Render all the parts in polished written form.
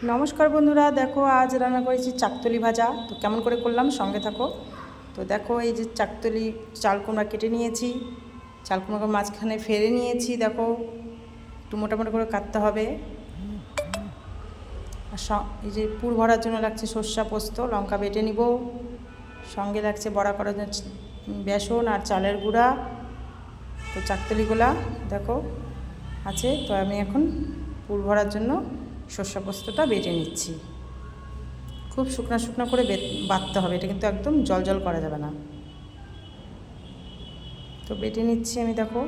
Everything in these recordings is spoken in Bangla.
নমস্কার বন্ধুরা, দেখো আজ রান্না করেছি চাকতলি ভাজা। তো কেমন করে করলাম সঙ্গে থাকো। তো দেখো এই যে চাকতলি চাল কুমড়া কেটে নিয়েছি, চাল কুমড়াকে মাঝখানে ফেলে নিয়েছি। দেখো একটু মোটা মোটা করে কাটতে হবে। আর এই যে পুর ভরার জন্য লাগছে সর্ষা পোস্ত, লঙ্কা বেটে নিব। সঙ্গে লাগছে বড়া করার জন্য বেসন আর চালের গুঁড়া। তো চাকতলিগুলা দেখো আছে। তো আমি এখন পুর ভরার জন্য সর্ষা পোস্তটা বেটে নিচ্ছি। খুব শুকনো শুকনো করে বাটতে হবে, এটা কিন্তু একদম জল জল করা যাবে না। তো বেটে নিচ্ছি আমি। দেখো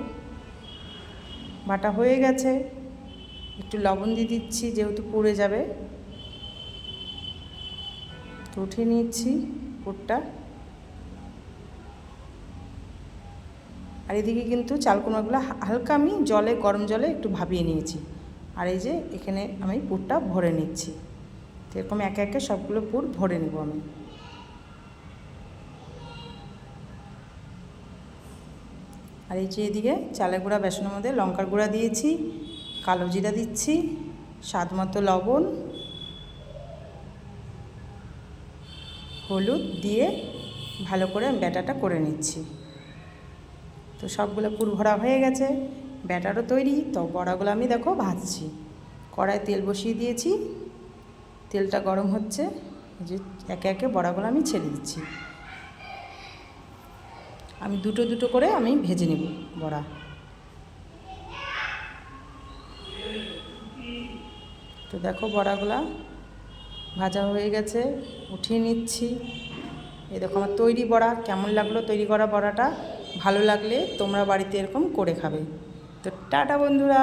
বাটা হয়ে গেছে, একটু লবণ দিয়ে দিচ্ছি যেহেতু পুড়ে যাবে। তো উঠিয়ে নিচ্ছি পুরটা। আর এদিকে কিন্তু চাল কুমড়াগুলো হালকা আমি গরম জলে একটু ভাপিয়ে নিয়েছি। আর এই যে এখানে আমি পুরটা ভরে নিচ্ছি। তো এরকম একে একে সবগুলো পুর ভরে নেব আমি। আর এই যে এদিকে চালের গুঁড়া বেসনের মধ্যে লঙ্কার গুঁড়া দিয়েছি, কালো জিরা দিচ্ছি, স্বাদ মতো লবণ, হলুদ দিয়ে ভালো করে ব্যাটাটা করে নিচ্ছি। তো সবগুলো পুর ভরা হয়ে গেছে, ব্যাটারও তৈরি। তো বড়াগুলো আমি দেখো ভাজছি। কড়ায় তেল বসিয়ে দিয়েছি, তেলটা গরম হচ্ছে। যে একে একে বড়াগুলো আমি ছেড়ে দিচ্ছি। আমি দুটো দুটো করে আমি ভেজে নেব বড়া। তো দেখো বড়াগুলা ভাজা হয়ে গেছে, উঠিয়ে নিচ্ছি। এই দেখো আমার তৈরি বড়া। কেমন লাগলো তৈরি করা বড়াটা? ভালো লাগলে তোমরা বাড়িতে এরকম করে খাবে। তো টাটা বন্ধুরা।